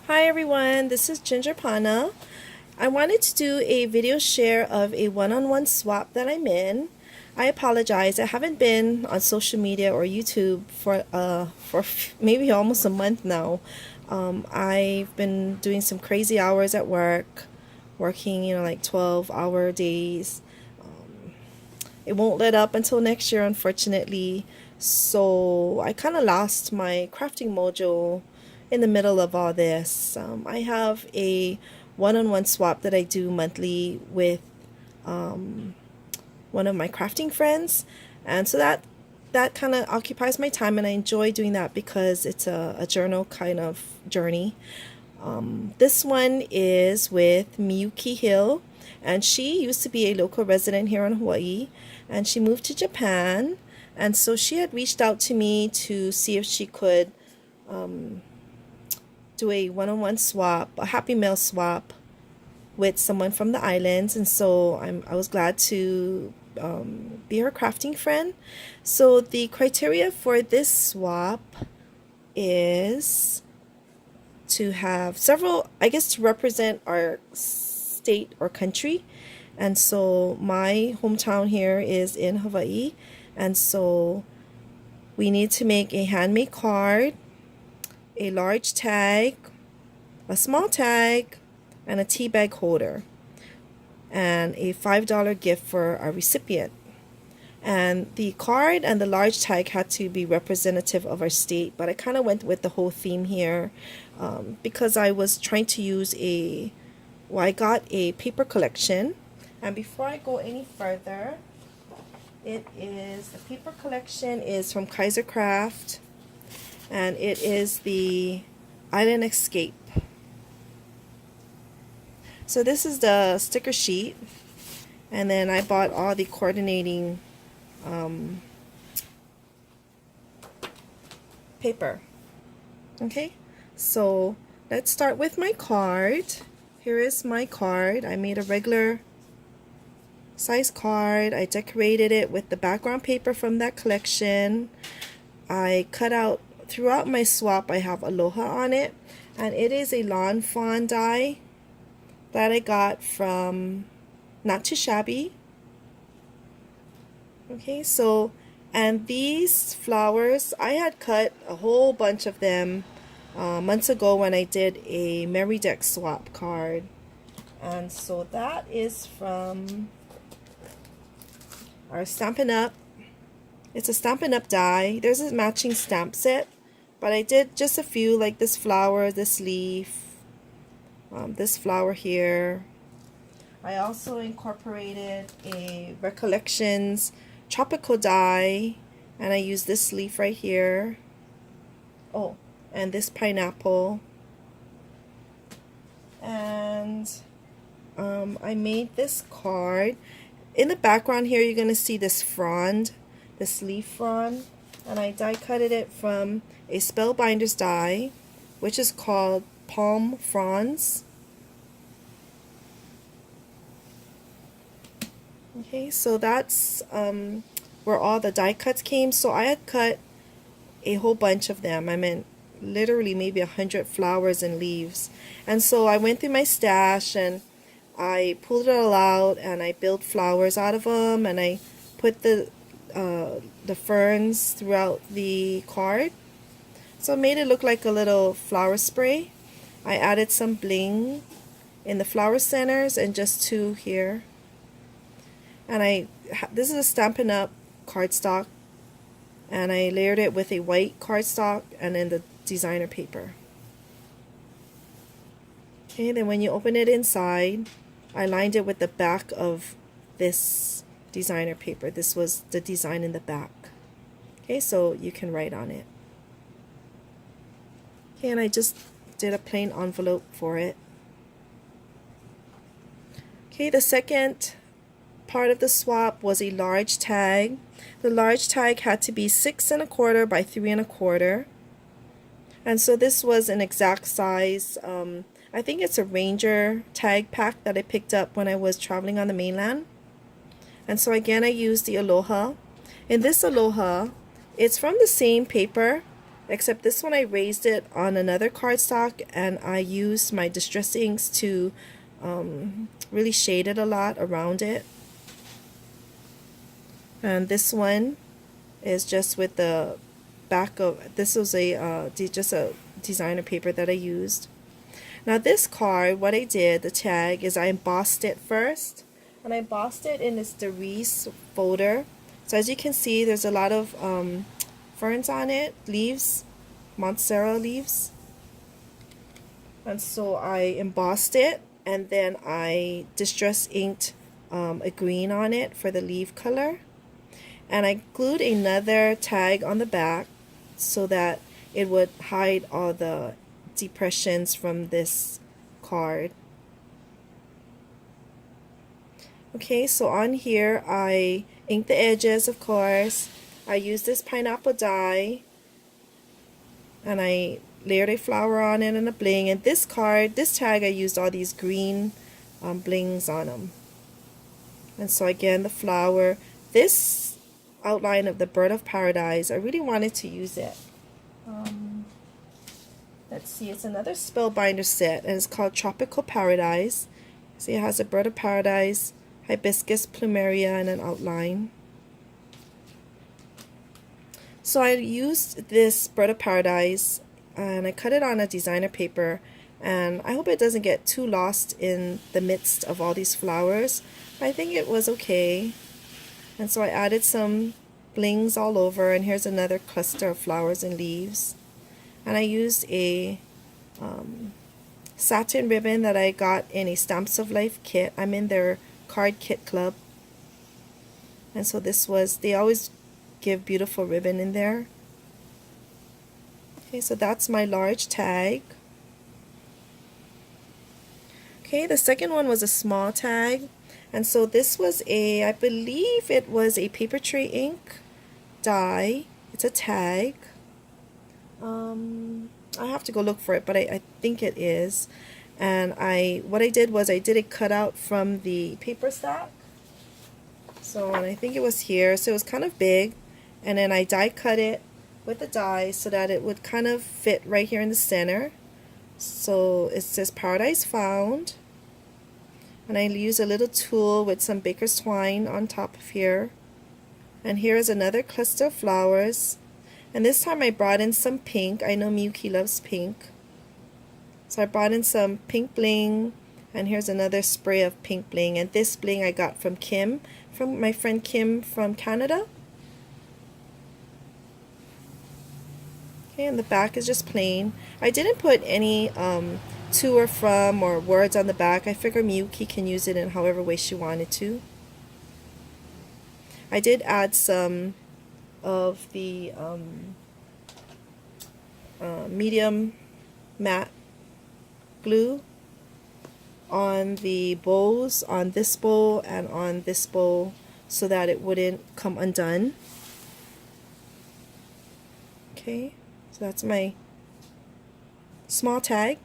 Hi everyone, this is Ginger Pana. I wanted to do a video share of a one-on-one swap that I'm in. I apologize, I haven't been on social media or YouTube for maybe almost a month now. I've been doing some crazy hours at work, working, like 12-hour days. It won't let up until next year, unfortunately. So I kind of lost my crafting mojo in the middle of all this. I have a one-on-one swap that I do monthly with one of my crafting friends, and so that kind of occupies my time, and I enjoy doing that because it's a journal kind of journey. This one is with Miyuki Hill, and she used to be a local resident here in Hawaii, and she moved to Japan, and so she had reached out to me to see if she could do a one-on-one swap, a happy mail swap with someone from the islands, and so I was glad to be her crafting friend. So the criteria for this swap is to have several, I guess, to represent our state or country. And so my hometown here is in Hawaii, and so we need to make a handmade card, a large tag, a small tag, and a tea bag holder, and a $5 gift for our recipient. And the card and the large tag had to be representative of our state, but I kind of went with the whole theme here because I was trying to use I got a paper collection. And before I go any further, the paper collection is from Kaiser Craft, and it is the Island Escape. So this is the sticker sheet, and then I bought all the coordinating paper. Okay, so let's start with my card. Here is my card. I made a regular size card. I decorated it with the background paper from that collection. I cut out, throughout my swap, I have Aloha on it, and it is a lawn fawn die that I got from Not Too Shabby. Okay, so, and these flowers, I had cut a whole bunch of them months ago when I did a Merry Deck swap card. And so that is from our Stampin' Up. It's a Stampin' Up die. There's a matching stamp set, but I did just a few, like this flower, this leaf, this flower here. I also incorporated a Recollections tropical die, and I used this leaf right here. Oh, and this pineapple. And I made this card. In the background here, you're going to see this frond, this leaf frond, and I die cutted it from a Spellbinders die, which is called Palm Fronds. Okay, so that's where all the die cuts came. So I had cut a whole bunch of them. I meant literally maybe 100 flowers and leaves. And so I went through my stash and I pulled it all out, and I built flowers out of them, and I put the ferns throughout the card. So I made it look like a little flower spray. I added some bling in the flower centers and just two here. And this is a Stampin' Up cardstock, and I layered it with a white cardstock and then the designer paper. Okay, then when you open it inside, I lined it with the back of this designer paper. This was the design in the back. Okay, so you can write on it. Okay, and I just did a plain envelope for it. Okay, the second part of the swap was a large tag. The large tag had to be 6 1/4 by 3 1/4, and so this was an exact size. I think it's a Ranger tag pack that I picked up when I was traveling on the mainland. And so again, I used the Aloha. In this Aloha, it's from the same paper except this one I raised it on another cardstock, and I used my distress inks to really shade it a lot around it. And this one is just with the back of, this was a just a designer paper that I used. Now this card, what I did, the tag, is I embossed it first, and I embossed it in this Derice folder. So as you can see, there's a lot of ferns on it, leaves, Montstera leaves. And so I embossed it, and then I distress inked a green on it for the leaf color. And I glued another tag on the back so that it would hide all the depressions from this card. Okay, so on here I inked the edges, of course. I used this pineapple dye, and I layered a flower on it and a bling. And this card, this tag, I used all these green blings on them. And so again, the flower, this outline of the bird of paradise, I really wanted to use it. Let's see, it's another spellbinder set, and it's called Tropical Paradise. See, it has a bird of paradise, hibiscus plumeria, and an outline. So I used this bird of paradise, and I cut it on a designer paper, and I hope it doesn't get too lost in the midst of all these flowers. But I think it was okay. And so I added some blings all over, and here's another cluster of flowers and leaves. And I used a satin ribbon that I got in a Stamps of Life kit. I'm in their card kit club. And so this was, they always give beautiful ribbon in there. Okay, so that's my large tag. Okay, the second one was a small tag. And so this was a, I believe it was a paper tray ink die. It's a tag. I have to go look for it, but I think it is. And what I did was I did a cutout from the paper stack. So, and I think it was here, so it was kind of big. And then I die cut it with the die so that it would kind of fit right here in the center. So it says Paradise Found. And I use a little tool with some baker's twine on top of here. And here is another cluster of flowers. And this time I brought in some pink. I know Miyuki loves pink. So I brought in some pink bling. And here's another spray of pink bling. And this bling I got from Kim, from my friend Kim from Canada. Okay, and the back is just plain. I didn't put any to or from or words on the back. I figure Miyuki can use it in however way she wanted to. I did add some of the medium matte glue on the bows, on this bow and on this bow, so that it wouldn't come undone. Okay, so that's my small tag.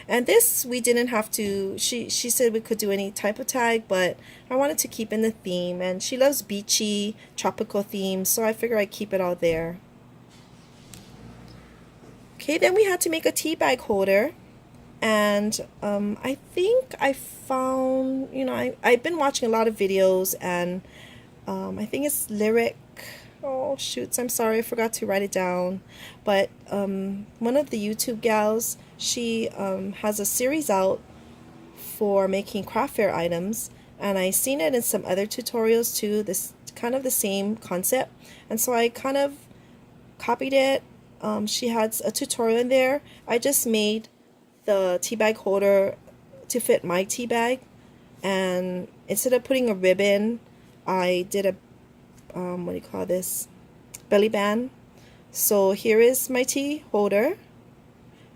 And this we didn't have to, she said we could do any type of tag, but I wanted to keep in the theme, and she loves beachy, tropical themes, so I figured I'd keep it all there. Okay, then we had to make a tea bag holder, and I think I found, you know, I've been watching a lot of videos, and I think it's Lyric, oh shoots, I'm sorry, I forgot to write it down, but one of the YouTube gals, she has a series out for making craft fair items, and I seen it in some other tutorials too, this kind of the same concept, and so I kind of copied it. She has a tutorial in there. I just made the tea bag holder to fit my tea bag, and instead of putting a ribbon, I did a what do you call this, belly band. So here is my tea holder.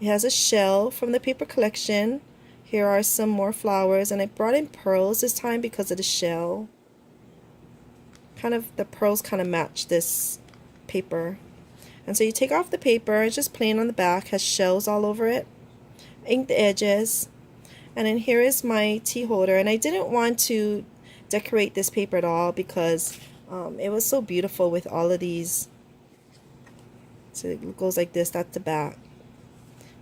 It has a shell from the paper collection. Here are some more flowers, and I brought in pearls this time because of the shell. Kind of, the pearls kind of match this paper. And so you take off the paper, it's just plain on the back, has shells all over it. Ink the edges. And then here is my tea holder, and I didn't want to decorate this paper at all because it was so beautiful with all of these So it goes like this. That's the back.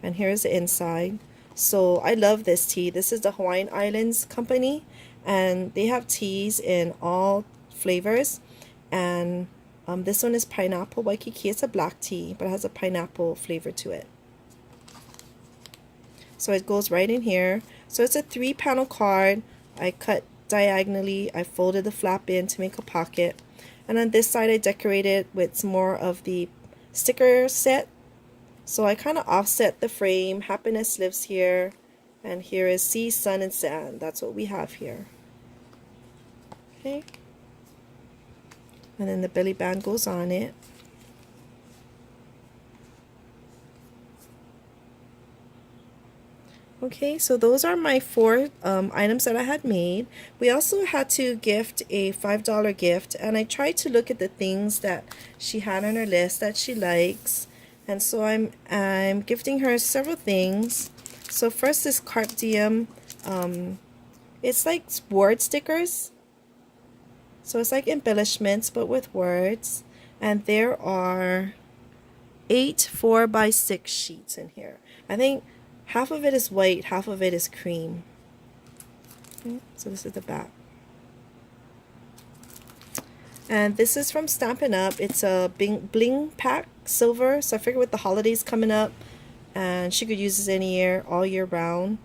And here's the inside. So I love this tea. This is the Hawaiian Islands company, and they have teas in all flavors. And this one is pineapple Waikiki. It's a black tea, but it has a pineapple flavor to it. So it goes right in here. So it's a 3-panel card. I cut diagonally. I folded the flap in to make a pocket. And on this side I decorated with some more of the sticker set. So I kind of offset the frame. Happiness lives here. And here is sea, sun, and sand. That's what we have here. Okay. And then the belly band goes on it. Okay, so those are my 4 items that I had made. We also had to gift a $5 gift, and I tried to look at the things that she had on her list that she likes. And so I'm gifting her several things. So first is Carpe Diem. It's like word stickers. So it's like embellishments, but with words. And there are 8 4x6 sheets in here. I think half of it is white, half of it is cream. Okay, so this is the back. And this is from Stampin' Up. It's a bling pack, silver. So I figured with the holidays coming up, and she could use this any year, all year round.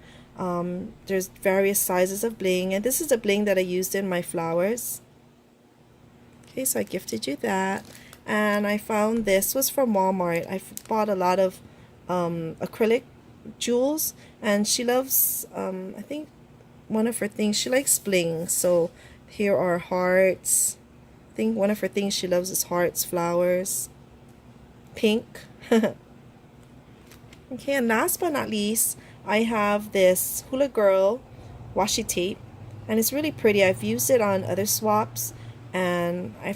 There's various sizes of bling. And this is the bling that I used in my flowers. Okay, so I gifted you that. And I found this was from Walmart. I bought a lot of acrylic jewels, and she loves I think one of her things, she likes bling. So here are hearts. I think one of her things she loves is hearts, flowers, pink. Okay, and last but not least, I have this Hula Girl washi tape, and it's really pretty. I've used it on other swaps, and I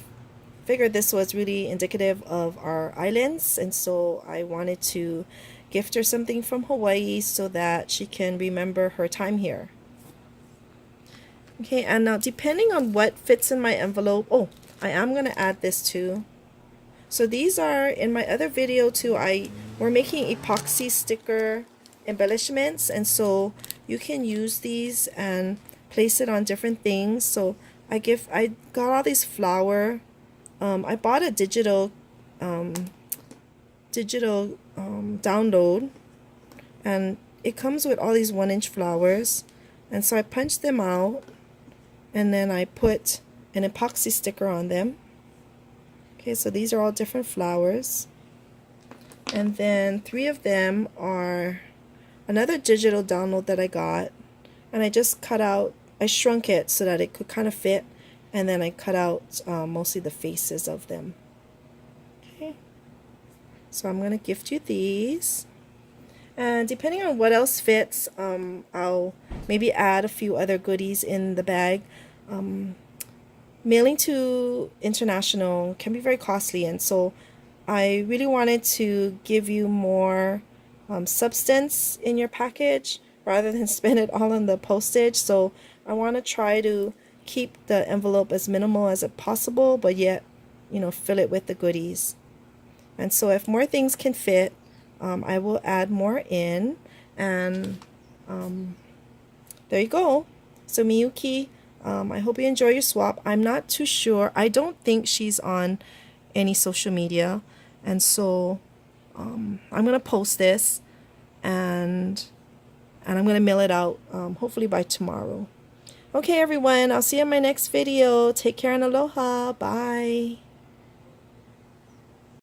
figured this was really indicative of our islands, and so I wanted to gift her something from Hawaii so that she can remember her time here. Okay, and now depending on what fits in my envelope, oh, I am going to add this too. So these are in my other video too. We're making epoxy sticker embellishments, and so you can use these and place it on different things. So I got all these flower. I bought a digital download, and it comes with all these 1-inch flowers, and so I punched them out, and then I put an epoxy sticker on them. Okay, so these are all different flowers, and then 3 of them are another digital download that I got, and I just I shrunk it so that it could kind of fit, and then I cut out mostly the faces of them. Okay, so I'm going to gift you these, and depending on what else fits, I'll maybe add a few other goodies in the bag. Mailing to international can be very costly, and so I really wanted to give you more substance in your package rather than spend it all on the postage. So I want to try to keep the envelope as minimal as possible, but yet, fill it with the goodies. And so if more things can fit, I will add more in, and there you go. So Miyuki, I hope you enjoy your swap. I'm not too sure. I don't think she's on any social media, and so I'm gonna post this, and I'm gonna mail it out hopefully by tomorrow. Okay, everyone, I'll see you in my next video. Take care and aloha. Bye.